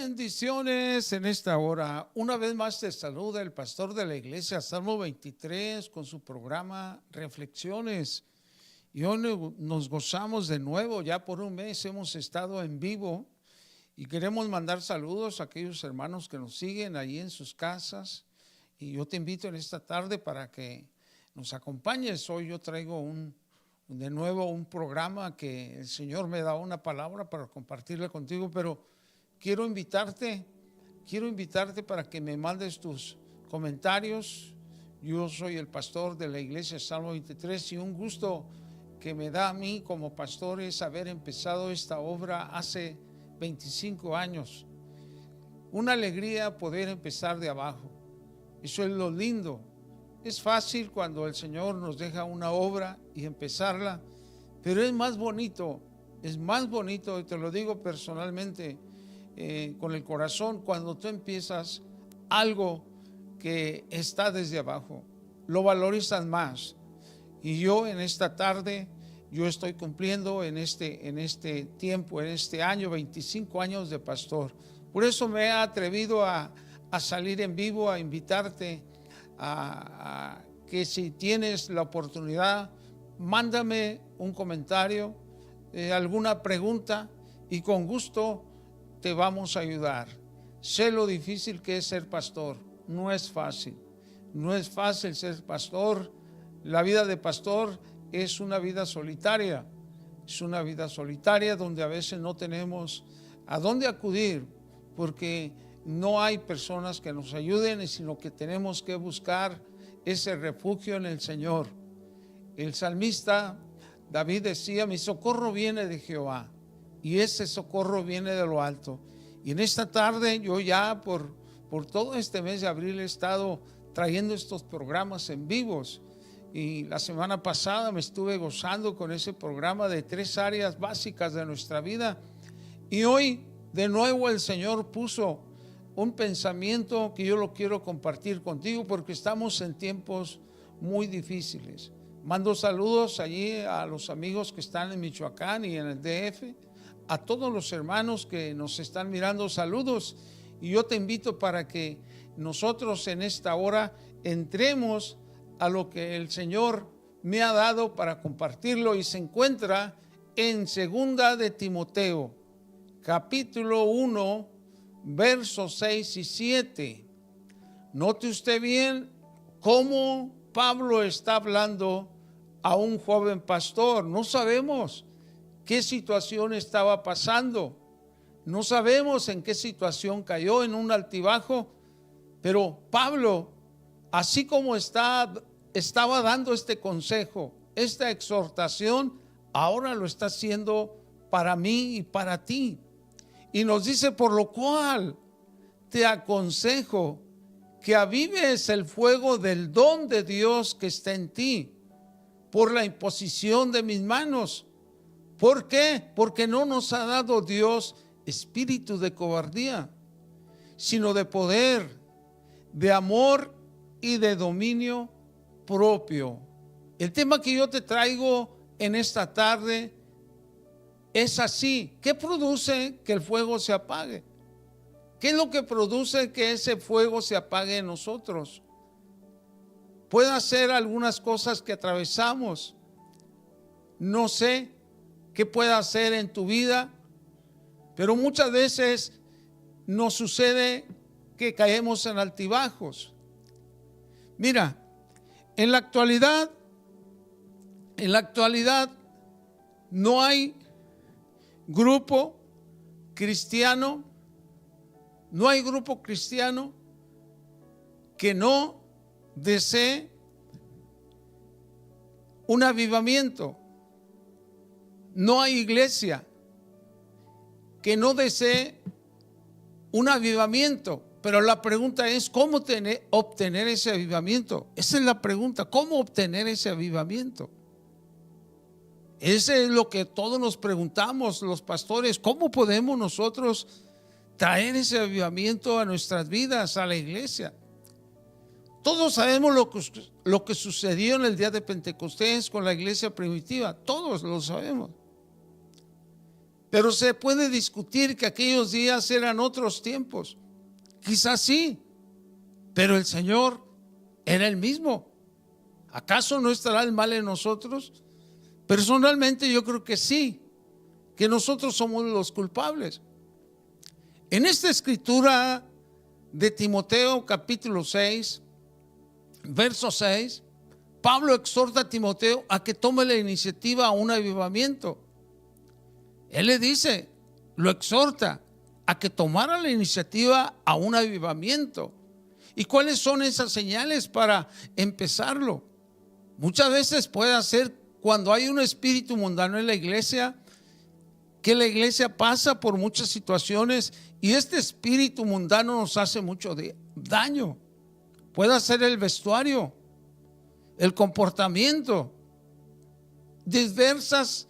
Bendiciones en esta hora. Una vez más te saluda el pastor de la iglesia Salmo 23 con su programa Reflexiones. Y hoy nos gozamos de nuevo. Ya por un mes hemos estado en vivo y queremos mandar saludos a aquellos hermanos que nos siguen ahí en sus casas. Y yo te invito en esta tarde para que nos acompañes. Hoy yo traigo de nuevo un programa que el Señor me da una palabra para compartirla contigo, pero quiero invitarte para que me mandes tus comentarios. Yo soy el pastor de la iglesia Salmo 23 y un gusto que me da a mí como pastor es haber empezado esta obra hace 25 años. Una alegría poder empezar de abajo. Eso es lo lindo. Es fácil cuando el Señor nos deja una obra y empezarla, pero es más bonito, y te lo digo personalmente, con el corazón, cuando tú empiezas algo que está desde abajo, lo valorizas más. Y yo en esta tarde, yo estoy cumpliendo en este tiempo, en este año, 25 años de pastor. Por eso me he atrevido a salir en vivo, a invitarte a que si tienes la oportunidad, mándame un comentario, alguna pregunta, y con gusto te vamos a ayudar. Sé lo difícil que es ser pastor. No es fácil ser pastor. La vida de pastor es una vida solitaria. Es una vida solitaria donde a veces no tenemos a dónde acudir, porque no hay personas que nos ayuden, sino que tenemos que buscar ese refugio en el Señor. El salmista David decía: mi socorro viene de Jehová, y ese socorro viene de lo alto. Y en esta tarde yo ya por todo este mes de abril he estado trayendo estos programas en vivos. Y la semana pasada me estuve gozando con ese programa de 3 áreas básicas de nuestra vida. Y hoy de nuevo el Señor puso un pensamiento que yo lo quiero compartir contigo, porque estamos en tiempos muy difíciles. Mando saludos allí a los amigos que están en Michoacán y en el DF, a todos los hermanos que nos están mirando, saludos. Y yo te invito para que nosotros en esta hora entremos a lo que el Señor me ha dado para compartirlo, y se encuentra en 2 de Timoteo, capítulo 1, versos 6 y 7. Note usted bien cómo Pablo está hablando a un joven pastor. No sabemos qué situación estaba pasando, no sabemos en qué situación cayó, en un altibajo, pero Pablo, así como estaba dando este consejo, esta exhortación, ahora lo está haciendo para mí y para ti. Y nos dice: por lo cual te aconsejo que avives el fuego del don de Dios que está en ti por la imposición de mis manos. ¿Por qué? Porque no nos ha dado Dios espíritu de cobardía, sino de poder, de amor y de dominio propio. El tema que yo te traigo en esta tarde es así. ¿Qué produce que el fuego se apague? ¿Qué es lo que produce que ese fuego se apague en nosotros? Puede ser algunas cosas que atravesamos. No sé qué pueda hacer en tu vida, pero muchas veces nos sucede que caemos en altibajos. Mira, en la actualidad no hay grupo cristiano que no desee un avivamiento. No hay iglesia que no desee un avivamiento. Pero la pregunta es: ¿cómo obtener ese avivamiento? Esa es la pregunta: ¿cómo obtener ese avivamiento? Ese es lo que todos nos preguntamos los pastores. ¿Cómo podemos nosotros traer ese avivamiento a nuestras vidas, a la iglesia? Todos sabemos lo que sucedió en el día de Pentecostés con la iglesia primitiva. Todos lo sabemos. Pero se puede discutir que aquellos días eran otros tiempos. Quizás sí, pero el Señor era el mismo. ¿Acaso no estará el mal en nosotros? Personalmente yo creo que sí, que nosotros somos los culpables. En esta escritura de Timoteo capítulo 6, verso 6, Pablo exhorta a Timoteo a que tome la iniciativa a un avivamiento. Él le dice, lo exhorta a que tomara la iniciativa a un avivamiento. ¿Y cuáles son esas señales para empezarlo? Muchas veces puede ser cuando hay un espíritu mundano en la iglesia, que la iglesia pasa por muchas situaciones y este espíritu mundano nos hace mucho daño. Puede ser el vestuario, el comportamiento, diversas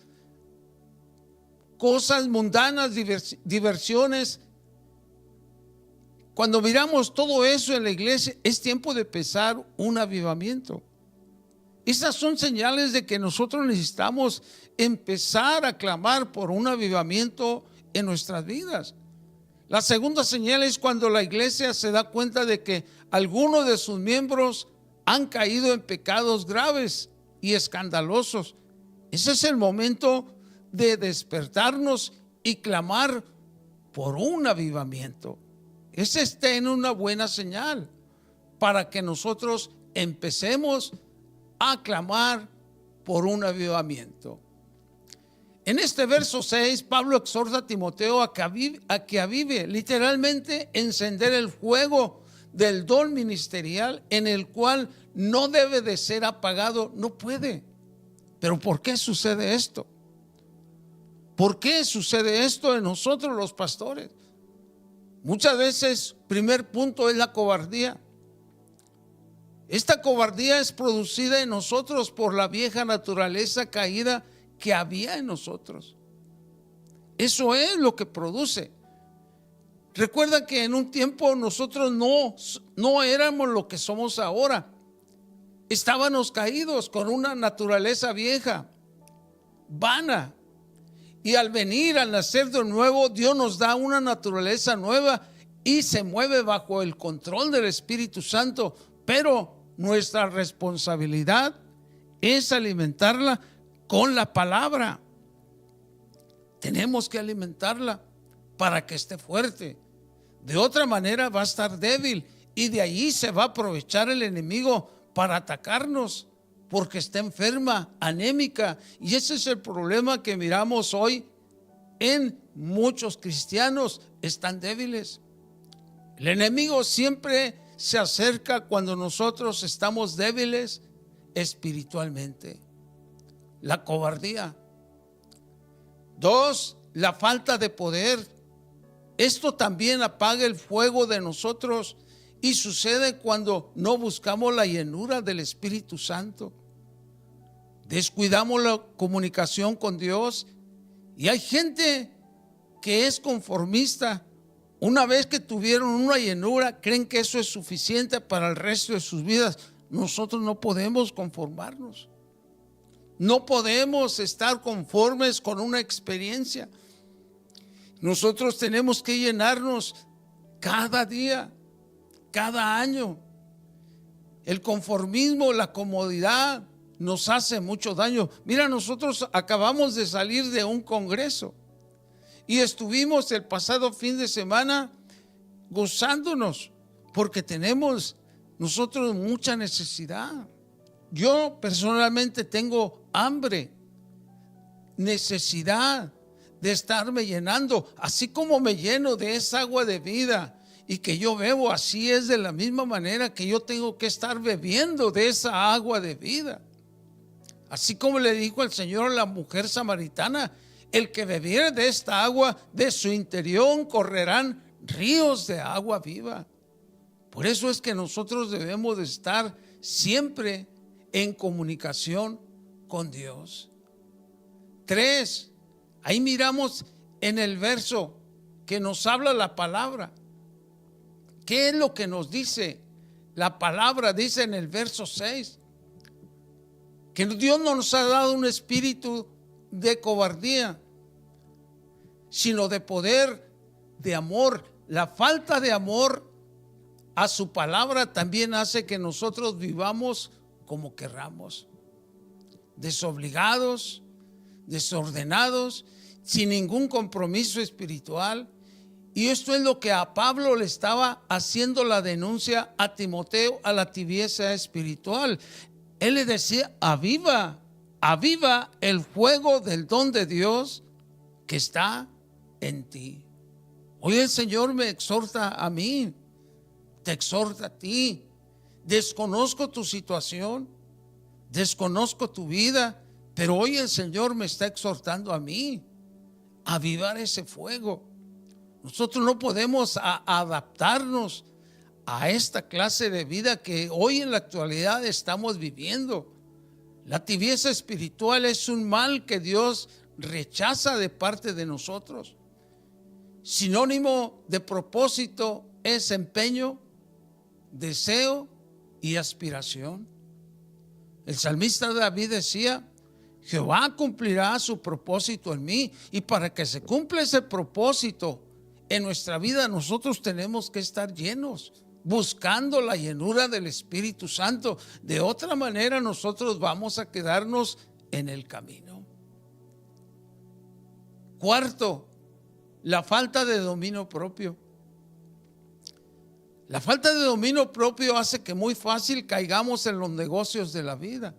cosas mundanas, diversiones. Cuando miramos todo eso en la iglesia, es tiempo de empezar un avivamiento. Esas son señales de que nosotros necesitamos empezar a clamar por un avivamiento en nuestras vidas. La segunda señal es cuando la iglesia se da cuenta de que algunos de sus miembros han caído en pecados graves y escandalosos. Ese es el momento de despertarnos y clamar por un avivamiento. Ese está en una buena señal para que nosotros empecemos a clamar por un avivamiento. En este verso 6, Pablo exhorta a Timoteo a que avive, literalmente encender el fuego del don ministerial, en el cual no debe de ser apagado, no puede. Pero ¿por qué sucede esto? ¿Por qué sucede esto en nosotros los pastores? Muchas veces, primer punto, es la cobardía. Esta cobardía es producida en nosotros por la vieja naturaleza caída que había en nosotros. Eso es lo que produce. Recuerda que en un tiempo nosotros no éramos lo que somos ahora. Estábamos caídos con una naturaleza vieja, vana. Y al venir, al nacer de nuevo, Dios nos da una naturaleza nueva y se mueve bajo el control del Espíritu Santo. Pero nuestra responsabilidad es alimentarla con la palabra. Tenemos que alimentarla para que esté fuerte. De otra manera va a estar débil y de ahí se va a aprovechar el enemigo para atacarnos porque está enferma, anémica. Y ese es el problema que miramos hoy en muchos cristianos, están débiles. El enemigo siempre se acerca cuando nosotros estamos débiles espiritualmente. La cobardía. 2, la falta de poder. Esto también apaga el fuego de nosotros y sucede cuando no buscamos la llenura del Espíritu Santo. Descuidamos la comunicación con Dios y hay gente que es conformista. Una vez que tuvieron una llenura, creen que eso es suficiente para el resto de sus vidas. Nosotros no podemos conformarnos. No podemos estar conformes con una experiencia. Nosotros tenemos que llenarnos cada día, cada año. El conformismo, la comodidad nos hace mucho daño. Mira, nosotros acabamos de salir de un congreso y estuvimos el pasado fin de semana gozándonos porque tenemos nosotros mucha necesidad. Yo personalmente tengo hambre, necesidad de estarme llenando, así como me lleno de esa agua de vida y que yo bebo, así es de la misma manera que yo tengo que estar bebiendo de esa agua de vida. Así como le dijo el Señor a la mujer samaritana, el que bebiere de esta agua, de su interior correrán ríos de agua viva. Por eso es que nosotros debemos de estar siempre en comunicación con Dios. 3, ahí miramos en el verso que nos habla la palabra. ¿Qué es lo que nos dice la palabra? Dice en el verso 6 que Dios no nos ha dado un espíritu de cobardía, sino de poder, de amor. La falta de amor a su palabra también hace que nosotros vivamos como querramos, desobligados, desordenados, sin ningún compromiso espiritual. Y esto es lo que a Pablo le estaba haciendo la denuncia a Timoteo, a la tibieza espiritual. Él le decía: aviva el fuego del don de Dios que está en ti. Hoy el Señor me exhorta a mí, te exhorta a ti. Desconozco tu situación, desconozco tu vida, pero hoy el Señor me está exhortando a mí a avivar ese fuego. Nosotros no podemos adaptarnos a esta clase de vida que hoy en la actualidad estamos viviendo. La tibieza espiritual es un mal que Dios rechaza de parte de nosotros. Sinónimo de propósito es empeño, deseo y aspiración. El salmista David decía: Jehová cumplirá su propósito en mí. Y para que se cumpla ese propósito en nuestra vida, nosotros tenemos que estar llenos, buscando la llenura del Espíritu Santo. De otra manera nosotros vamos a quedarnos en el camino. Cuarto, la falta de dominio propio. La falta de dominio propio hace que muy fácil caigamos en los negocios de la vida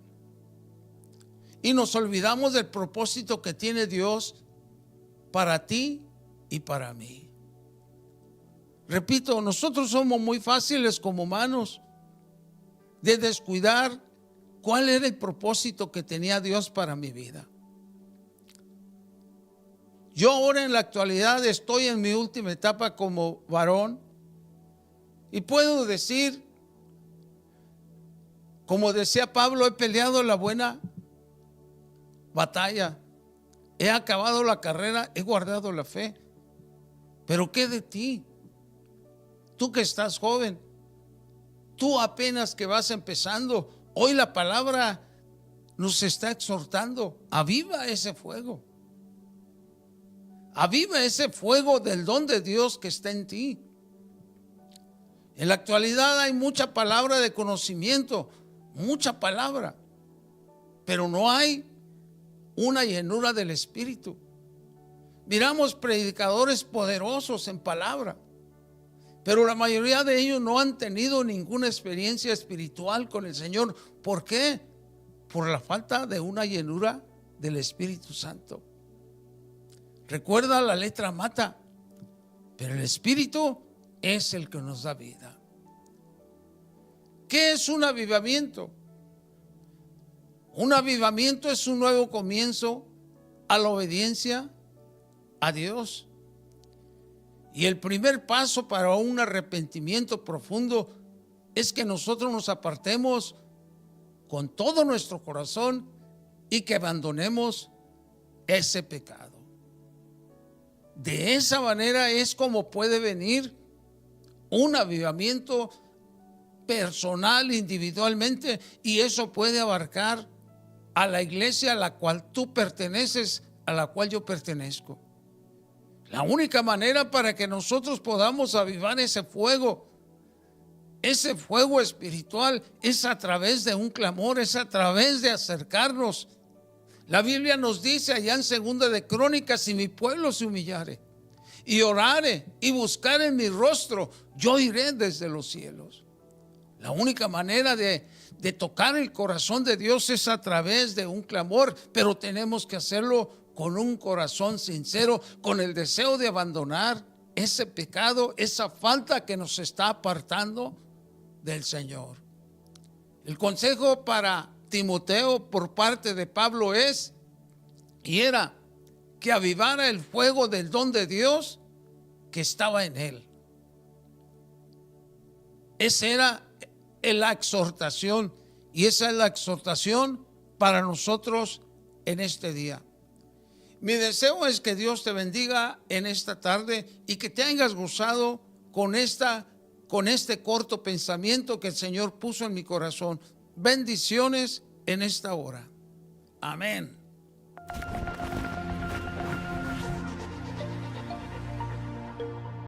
y nos olvidamos del propósito que tiene Dios para ti y para mí. Repito, nosotros somos muy fáciles como humanos de descuidar cuál era el propósito que tenía Dios para mi vida. Yo ahora en la actualidad estoy en mi última etapa como varón y puedo decir, como decía Pablo: he peleado la buena batalla, he acabado la carrera, he guardado la fe. Pero ¿qué de ti? Tú que estás joven, tú apenas que vas empezando, hoy la palabra nos está exhortando: aviva ese fuego. Aviva ese fuego del don de Dios que está en ti. En la actualidad hay mucha palabra de conocimiento, mucha palabra, pero no hay una llenura del Espíritu. Miramos predicadores poderosos en palabra, pero la mayoría de ellos no han tenido ninguna experiencia espiritual con el Señor. ¿Por qué? Por la falta de una llenura del Espíritu Santo. Recuerda, la letra mata, pero el Espíritu es el que nos da vida. ¿Qué es un avivamiento? Un avivamiento es un nuevo comienzo a la obediencia a Dios. Y el primer paso para un arrepentimiento profundo es que nosotros nos apartemos con todo nuestro corazón y que abandonemos ese pecado. De esa manera es como puede venir un avivamiento personal, individualmente, y eso puede abarcar a la iglesia a la cual tú perteneces, a la cual yo pertenezco. La única manera para que nosotros podamos avivar ese fuego espiritual, es a través de un clamor, es a través de acercarnos. La Biblia nos dice allá en 2 de Crónicas: si mi pueblo se humillare y orare y buscare en mi rostro, yo iré desde los cielos. La única manera de tocar el corazón de Dios es a través de un clamor, pero tenemos que hacerlo con un corazón sincero, con el deseo de abandonar ese pecado, esa falta que nos está apartando del Señor. El consejo para Timoteo por parte de Pablo era que avivara el fuego del don de Dios que estaba en él. Esa era la exhortación, y esa es la exhortación para nosotros en este día. Mi deseo es que Dios te bendiga en esta tarde y que te hayas gozado con este corto pensamiento que el Señor puso en mi corazón. Bendiciones en esta hora. Amén.